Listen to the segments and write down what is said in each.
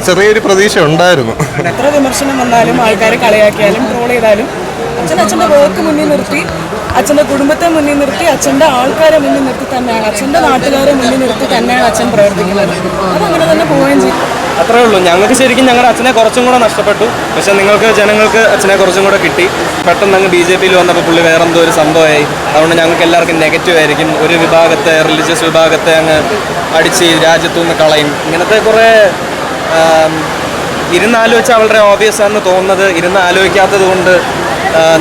ചെറിയൊരു പ്രതീക്ഷ ഉണ്ടായിരുന്നു. എത്ര വിമർശനം വന്നാലും ആൾക്കാരെ കളിയാക്കിയാലും ട്രോൾ ചെയ്താലും അച്ഛൻ്റെ വർക്ക് മുന്നിൽ നിർത്തി, അച്ഛൻ്റെ കുടുംബത്തെ മുന്നിൽ നിർത്തി, അച്ഛൻ്റെ ആൾക്കാരെ മുന്നിൽ നിർത്തി തന്നെയാണ്, അച്ഛൻ്റെ നാട്ടുകാരെ മുന്നിൽ നിർത്തി തന്നെയാണ് അച്ഛൻ പ്രവർത്തിക്കുന്നത്. അതങ്ങനെ തന്നെ പോവുകയും ചെയ്യും. അത്രേ ഉള്ളൂ. ഞങ്ങൾക്ക് ശരിക്കും ഞങ്ങളുടെ അച്ഛനെ കുറച്ചും കൂടെ നഷ്ടപ്പെട്ടു. പക്ഷെ നിങ്ങൾക്ക് ജനങ്ങൾക്ക് അച്ഛനെ കുറച്ചും കൂടെ കിട്ടി. പെട്ടെന്ന് അങ്ങ് BJP വന്നപ്പോൾ പുള്ളി വേറെന്തോ ഒരു സംഭവമായി. അതുകൊണ്ട് ഞങ്ങൾക്ക് എല്ലാവർക്കും നെഗറ്റീവ് ആയിരിക്കും. ഒരു വിഭാഗത്തെ, റിലീജിയസ് വിഭാഗത്തെ അങ്ങ് അടിച്ച് രാജ്യത്തു നിന്ന് കളയും. ഇങ്ങനത്തെ കുറേ ഇരുന്നാലോചിച്ചാൽ വളരെ ഓബിയസ് ആണെന്ന് തോന്നുന്നത് ഇരുന്ന് ആലോചിക്കാത്തത് കൊണ്ട്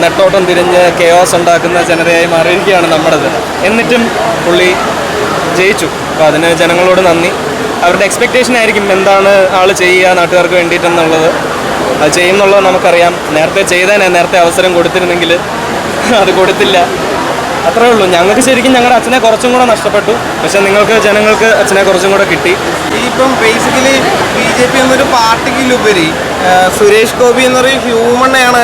നെട്ടോട്ടം തിരിഞ്ഞ് കെയോസ് ഉണ്ടാക്കുന്ന ജനതയായി മാറിയിരിക്കുകയാണ് നമ്മുടേത്. എന്നിട്ടും പുള്ളി ജയിച്ചു. അപ്പോൾ അതിന് ജനങ്ങളോട് നന്ദി. അവരുടെ എക്സ്പെക്റ്റേഷൻ ആയിരിക്കും എന്താണ് ആൾ ചെയ്യുക നാട്ടുകാർക്ക് വേണ്ടിയിട്ടെന്നുള്ളത്. അത് ചെയ്യുന്നുള്ളത് നമുക്കറിയാം. നേരത്തെ അവസരം കൊടുത്തിരുന്നെങ്കിൽ അത് കൊടുത്തില്ല. അത്രേ ഉള്ളൂ. ഞങ്ങൾക്ക് ശരിക്കും ഞങ്ങളുടെ അച്ഛനെ കുറച്ചും കൂടെ നഷ്ടപ്പെട്ടു. പക്ഷെ ജനങ്ങൾക്ക് അച്ഛനെ കുറച്ചും കൂടെ കിട്ടി. ഇപ്പം ബേസിക്കലി BJP എന്നൊരു പാർട്ടിക്കിലുപരി സുരേഷ് ഗോപി എന്നൊരു ഹ്യൂമണെയാണ്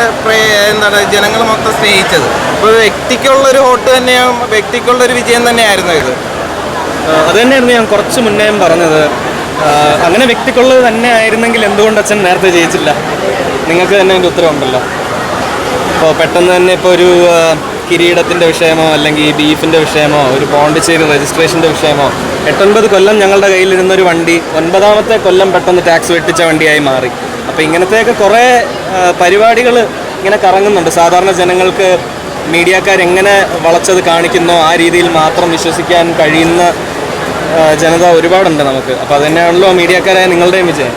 ജനങ്ങൾ മൊത്തം സ്നേഹിച്ചത്. ഇപ്പോൾ വ്യക്തിക്കുള്ളൊരു വോട്ട് തന്നെയാണ്, വ്യക്തിക്കുള്ളൊരു വിജയം തന്നെയായിരുന്നു ഇത്. അത് തന്നെയായിരുന്നു ഞാൻ കുറച്ച് മുന്നേയും പറഞ്ഞത്. അങ്ങനെ വ്യക്തിക്കുള്ളത് തന്നെ ആയിരുന്നെങ്കിൽ എന്തുകൊണ്ട് അച്ഛൻ നേരത്തെ ജയിച്ചില്ല? നിങ്ങൾക്ക് തന്നെ അതിൻ്റെ ഉത്തരവുണ്ടല്ലോ. ഇപ്പോൾ പെട്ടെന്ന് തന്നെ ഇപ്പോൾ ഒരു കിരീടത്തിൻ്റെ വിഷയമോ അല്ലെങ്കിൽ ബീഫിൻ്റെ വിഷയമോ ഒരു പോണ്ടിച്ചേരി രജിസ്ട്രേഷൻ്റെ വിഷയമോ 8-9 കൊല്ലം ഞങ്ങളുടെ കയ്യിലിരുന്നൊരു വണ്ടി 9ാമത്തെ കൊല്ലം പെട്ടെന്ന് ടാക്സ് വെട്ടിച്ച വണ്ടിയായി മാറി. അപ്പോൾ ഇങ്ങനത്തെയൊക്കെ കുറേ പരിപാടികൾ ഇങ്ങനെ കറങ്ങുന്നുണ്ട്. സാധാരണ ജനങ്ങൾക്ക് മീഡിയക്കാരെങ്ങനെ വളച്ചത് കാണിക്കുന്നോ ആ രീതിയിൽ മാത്രം വിശ്വസിക്കാൻ കഴിയുന്ന ജനത ഒരുപാടുണ്ട് നമുക്ക്. അപ്പോൾ അത് തന്നെയാണല്ലോ മീഡിയക്കാരായ നിങ്ങളുടെയും വിജയം.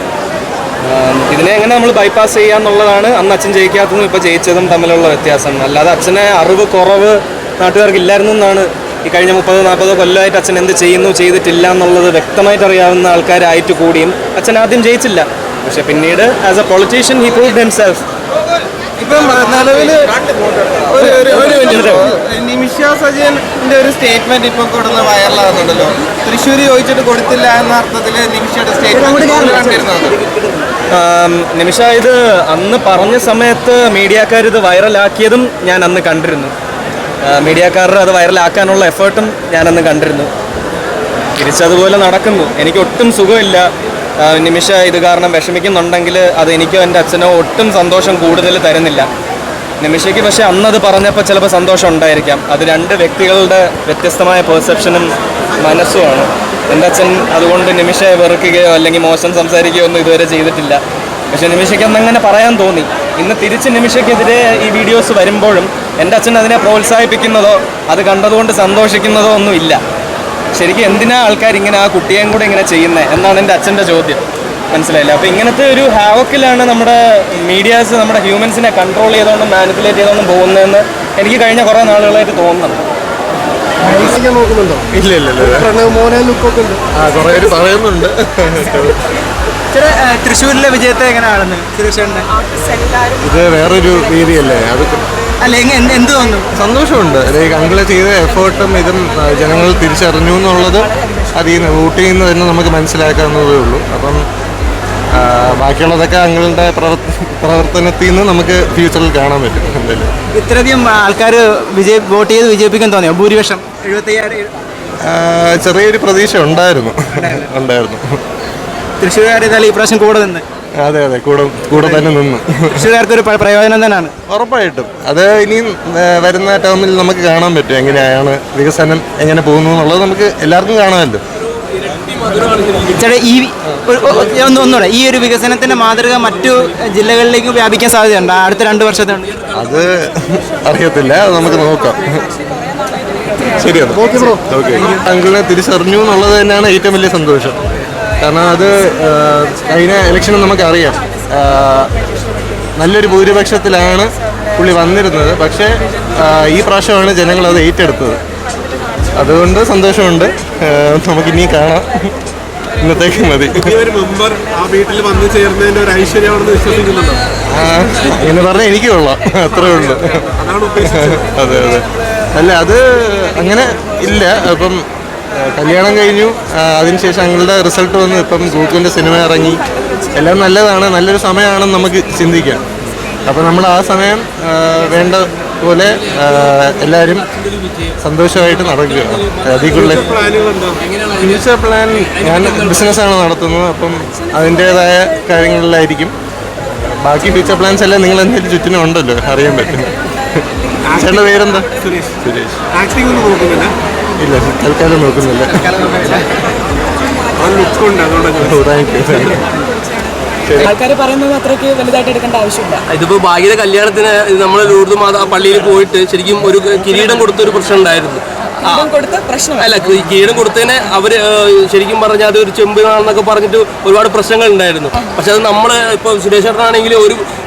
ഇതിനെ എങ്ങനെ നമ്മൾ ബൈപ്പാസ് ചെയ്യുക എന്നുള്ളതാണ് അന്ന് അച്ഛൻ ജയിക്കാത്തതും ഇപ്പോൾ ജയിച്ചതും തമ്മിലുള്ള വ്യത്യാസം. അല്ലാതെ അച്ഛനെ അറിവ് കുറവ് നാട്ടുകാർക്ക് ഇല്ലായിരുന്നു എന്നാണ്. ഈ കഴിഞ്ഞ 30-40 കൊല്ലമായിട്ട് അച്ഛൻ എന്ത് ചെയ്യുന്നു ചെയ്തിട്ടില്ല എന്നുള്ളത് വ്യക്തമായിട്ട് അറിയാവുന്ന ആൾക്കാരായിട്ട് കൂടിയും അച്ഛൻ ആദ്യം ജയിച്ചില്ല. പക്ഷെ പിന്നീട് as A politician he proved himself. ഇപ്പം നിലവിൽ നിമിഷ സജയന്റെ ഒരു സ്റ്റേറ്റ്മെന്റ് ഇപ്പൊ കൊടുന്ന് വൈറലാകുന്നുണ്ടല്ലോ. തൃശ്ശൂർ ചോദിച്ചിട്ട് കൊടുത്തില്ല എന്ന അർത്ഥത്തിൽ നിമിഷയുടെ സ്റ്റേറ്റ്മെന്റ് കണ്ടിരുന്നത്. നിമിഷ ഇത് അന്ന് പറഞ്ഞ സമയത്ത് മീഡിയക്കാർ ഇത് വൈറലാക്കിയതും ഞാൻ അന്ന് കണ്ടിരുന്നു. മീഡിയക്കാരുടെ അത് വൈറലാക്കാനുള്ള എഫേർട്ടും ഞാനന്ന് കണ്ടിരുന്നു. തിരിച്ചതുപോലെ നടക്കുന്നു. എനിക്ക് ഒട്ടും സുഖമില്ല. നിമിഷ ഇത് കാരണം വിഷമിക്കുന്നുണ്ടെങ്കിൽ അത് എനിക്കോ എൻ്റെ അച്ഛനോ ഒട്ടും സന്തോഷം കൂടുതൽ തരുന്നില്ല. നിമിഷയ്ക്ക് പക്ഷേ അന്നത് പറഞ്ഞപ്പോൾ ചിലപ്പോൾ സന്തോഷം ഉണ്ടായിരിക്കാം. അത് രണ്ട് വ്യക്തികളുടെ വ്യത്യസ്തമായ പെർസെപ്ഷനും മനസ്സുമാണ്. എൻ്റെ അച്ഛൻ അതുകൊണ്ട് നിമിഷയെ വെറുക്കുകയോ അല്ലെങ്കിൽ മോശം സംസാരിക്കുകയോ ഒന്നും ഇതുവരെ ചെയ്തിട്ടില്ല. പക്ഷേ നിമിഷയ്ക്ക് അന്നങ്ങനെ പറയാൻ തോന്നി. ഇന്ന് തിരിച്ച് നിമിഷയ്ക്കെതിരെ ഈ വീഡിയോസ് വരുമ്പോഴും എൻ്റെ അച്ഛൻ അതിനെ പ്രോത്സാഹിപ്പിക്കുന്നതോ അത് കണ്ടതുകൊണ്ട് സന്തോഷിക്കുന്നതോ ഒന്നുമില്ല. ശരിക്കും എന്തിനാ ആൾക്കാർ ഇങ്ങനെ ആ കുട്ടിയെയും കൂടെ ഇങ്ങനെ ചെയ്യുന്നത് എന്നാണ് എൻ്റെ അച്ഛൻ്റെ ചോദ്യം. മനസ്സിലായില്ല. അപ്പോൾ ഇങ്ങനത്തെ ഒരു ഹാവക്കിലാണ് നമ്മുടെ മീഡിയാസ് നമ്മുടെ ഹ്യൂമൻസിനെ കൺട്രോൾ ചെയ്തുകൊണ്ടും മാനിപ്പുലേറ്റ് ചെയ്തുകൊണ്ടും പോകുന്നതെന്ന് എനിക്ക് കഴിഞ്ഞ കുറേ നാളുകളായിട്ട് തോന്നുന്നുണ്ട്. ഇല്ല കുറേ പേര് പറയുന്നുണ്ട്. തൃശ്ശൂരിലെ വിജയത്തെ എങ്ങനെയാണെന്ന് സുരേഷേട്ടന്? ഇത് വേറൊരു രീതിയല്ലേ? അത് അല്ല, എന്ത് തോന്നുന്നു? സന്തോഷമുണ്ട്. അങ്കിള് ചെയ്ത എഫേർട്ടും ഇതും ജനങ്ങൾ തിരിച്ചറിഞ്ഞു എന്നുള്ളത് അതിൽ നിന്ന് വോട്ട് ചെയ്യുന്നത് തന്നെ നമുക്ക് മനസ്സിലാക്കാവുന്നതേ ഉള്ളൂ. അപ്പം ബാക്കിയുള്ളതൊക്കെ അങ്ങളുടെ പ്രവർത്തനത്തിൽ നിന്ന് നമുക്ക് ഫ്യൂച്ചറിൽ കാണാൻ പറ്റും. എന്തായാലും ഇത്രയധികം ആൾക്കാർ വോട്ട് ചെയ്ത് വിജയിപ്പിക്കാൻ തോന്നിയോ? ഭൂരിപക്ഷം 75,000. ചെറിയൊരു പ്രതീക്ഷ ഉണ്ടായിരുന്നു. തൃശ്ശൂർകാർ ഇതായാലും ഈ പ്രാവശ്യം കൂടെ നിന്ന്. അതെ കൂടെ തന്നെ നിന്ന് തൃശ്ശൂർകാർക്ക് ഒരു പ്രയോജനം തന്നെയാണ് ഉറപ്പായിട്ടും. അത് ഇനിയും വരുന്ന ടേമിൽ നമുക്ക് കാണാൻ പറ്റും എങ്ങനെയാണ് വികസനം എങ്ങനെ പോകുന്നു എന്നുള്ളത് നമുക്ക് എല്ലാവർക്കും കാണാമല്ലോ. ചേട്ടാ, ഒന്നുകൂടെ ഈ ഒരു വികസനത്തിന്റെ മാതൃക മറ്റു ജില്ലകളിലേക്ക് വ്യാപിക്കാൻ സാധ്യതയുണ്ട് അടുത്ത 2 വർഷത്തെ? അത് അറിയത്തില്ല, അത് നമുക്ക് നോക്കാം. ശരിയാണ്. ഓക്കെ. അങ്കിളിനെ തിരിച്ചറിഞ്ഞു എന്നുള്ളത് തന്നെയാണ് ഏറ്റവും വലിയ സന്തോഷം. കാരണം അത് കഴിഞ്ഞ ഇലക്ഷന് നമുക്കറിയാം നല്ലൊരു ഭൂരിപക്ഷത്തിലാണ് പുള്ളി വന്നിരുന്നത്. പക്ഷേ ഈ പ്രാവശ്യമാണ് ജനങ്ങളത് ഏറ്റെടുത്തത്. അതുകൊണ്ട് സന്തോഷമുണ്ട്. നമുക്കിനി കാണാം. ഇന്നത്തേക്ക് മതി. അങ്ങനെ പറഞ്ഞാൽ എനിക്ക് കൊള്ളാം, അത്രേ ഉള്ളൂ. അതെ. അല്ല, അത് അങ്ങനെ ഇല്ല. അപ്പം കല്യാണം കഴിഞ്ഞു, അതിനുശേഷം ഞങ്ങളുടെ റിസൾട്ട് വന്നു, ഇപ്പം ഗൂഗിളിൻ്റെ സിനിമ ഇറങ്ങി, എല്ലാം നല്ലതാണ്, നല്ലൊരു സമയമാണെന്ന് നമുക്ക് ചിന്തിക്കാം. അപ്പോൾ നമ്മൾ ആ സമയം വേണ്ട പോലെ എല്ലാവരും സന്തോഷമായിട്ട് നടക്കുക. അതിക്കുള്ള ഫ്യൂച്ചർ പ്ലാൻ, ഞാൻ ബിസിനസ്സാണ് നടത്തുന്നത്, അപ്പം അതിൻ്റേതായ കാര്യങ്ങളിലായിരിക്കും. ബാക്കി ഫ്യൂച്ചർ പ്ലാൻസ് എല്ലാം നിങ്ങൾ എന്തെങ്കിലും ചുറ്റിനും ഉണ്ടല്ലോ, അറിയാൻ പറ്റും. ചേട്ടൻ്റെ പേരെന്താ? സുരേഷ്. ആക്ടിംഗ് ഒന്നും നോക്കുന്നില്ല. ഇല്ല, തൽക്കാലം നോക്കുന്നില്ല. Thank you. ആൾക്കാർ പറയുന്നത് അത്രയ്ക്ക് വലുതായിട്ട് എടുക്കേണ്ട ആവശ്യമില്ല. ഇതിപ്പോൾ ഭാഗ്യയുടെ കല്യാണത്തിന് നമ്മൾ ലൂർദ് മാതാ പള്ളിയിൽ പോയിട്ട് ശരിക്കും ഒരു കിരീടം കൊടുത്തൊരു പ്രശ്നം ഉണ്ടായിരുന്നു. കൊടുത്ത പ്രശ്നം അല്ല, കിരീടം കൊടുത്തതിന് അവർ ശരിക്കും പറഞ്ഞാൽ അത് ഒരു ചെമ്പിനാണെന്നൊക്കെ പറഞ്ഞിട്ട് ഒരുപാട് പ്രശ്നങ്ങൾ ഉണ്ടായിരുന്നു. പക്ഷെ അത് നമ്മൾ ഇപ്പോൾ സുരേഷ് ചേട്ടനാണെങ്കിൽ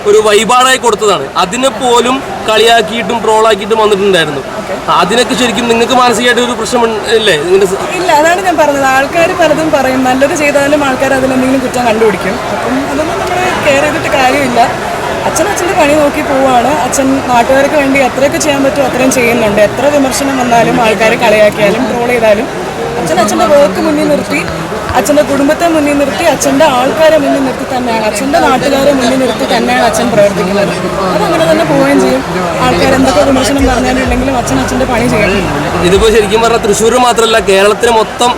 ഒരു വൈബാടായി കൊടുത്തതാണ്. അതിനെ പോലും കളിയാക്കിയിട്ടും ട്രോളാക്കിയിട്ടും വന്നിട്ടുണ്ടായിരുന്നു. അതിനൊക്കെ ശരിക്കും നിങ്ങൾക്ക് മാനസികമായിട്ട് ഒരു പ്രശ്നം ഇല്ലേ? ഇല്ല, അതാണ് ഞാൻ പറഞ്ഞത്. ആൾക്കാർ പലതും പറയും, നല്ലത് ചെയ്താലും ആൾക്കാർ അതിലെന്തെങ്കിലും കുറ്റം കണ്ടുപിടിക്കും. അപ്പം അതൊന്നും നമ്മൾ കെയർ ചെയ്തിട്ട് കാര്യമില്ല. അച്ഛൻ്റെ പണി നോക്കി പോവാണ്. അച്ഛൻ നാട്ടുകാർക്ക് വേണ്ടി എത്രയൊക്കെ ചെയ്യാൻ പറ്റുമോ അത്രയും ചെയ്യുന്നുണ്ട്. എത്ര വിമർശനം വന്നാലും ആൾക്കാർ കളിയാക്കിയാലും ട്രോൾ ചെയ്താലും അച്ഛൻ്റെ വർക്ക് മുന്നിൽ നിർത്തി, അച്ഛൻ്റെ കുടുംബത്തെ മുന്നിൽ നിർത്തി, അച്ഛൻ്റെ ആൾക്കാരെ മുന്നിൽ നിർത്തി തന്നെയാണ്, അച്ഛൻ്റെ നാട്ടുകാരെ മുന്നിൽ നിർത്തി തന്നെയാണ് അച്ഛൻ പ്രവർത്തിക്കുന്നത്. അതങ്ങനെ തന്നെ പോവുകയും ചെയ്യും. ആൾക്കാർ എന്തൊക്കെ വിമർശനം പറഞ്ഞാലുണ്ടെങ്കിലും അച്ഛൻ്റെ പണി ചെയ്യണം. ഇതിപ്പോൾ ശരിക്കും പറഞ്ഞാൽ തൃശ്ശൂർ മാത്രമല്ല, കേരളത്തിന് മൊത്തം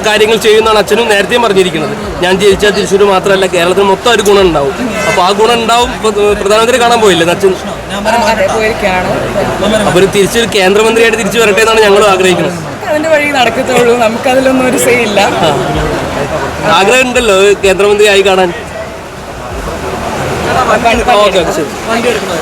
കാര്യങ്ങൾ ചെയ്യുന്നതാണ് അച്ഛനും നേരത്തെയും പറഞ്ഞിരിക്കുന്നത്. ഞാൻ ജയിച്ചാൽ തൃശ്ശൂർ മാത്രമല്ല കേരളത്തിന് മൊത്തം ഒരു ഗുണം ഉണ്ടാവും. അപ്പോൾ ആ ഗുണം ഉണ്ടാവും. പ്രധാനമന്ത്രി കാണാൻ പോയില്ലേ അച്ഛൻ? അപ്പോൾ ഒരു തിരിച്ചൊരു കേന്ദ്രമന്ത്രിയായിട്ട് തിരിച്ചു വരട്ടെ എന്നാണ് ഞങ്ങളും ആഗ്രഹിക്കുന്നത്. അതിന്റെ വഴി നടക്കത്തുള്ളൂ. നമുക്കതിലൊന്നും ഒരു സേ ഇല്ല. ആഗ്രഹം ഉണ്ടല്ലോ കേന്ദ്രമന്ത്രി ആയി കാണാൻ. വണ്ടി എടുക്കണം.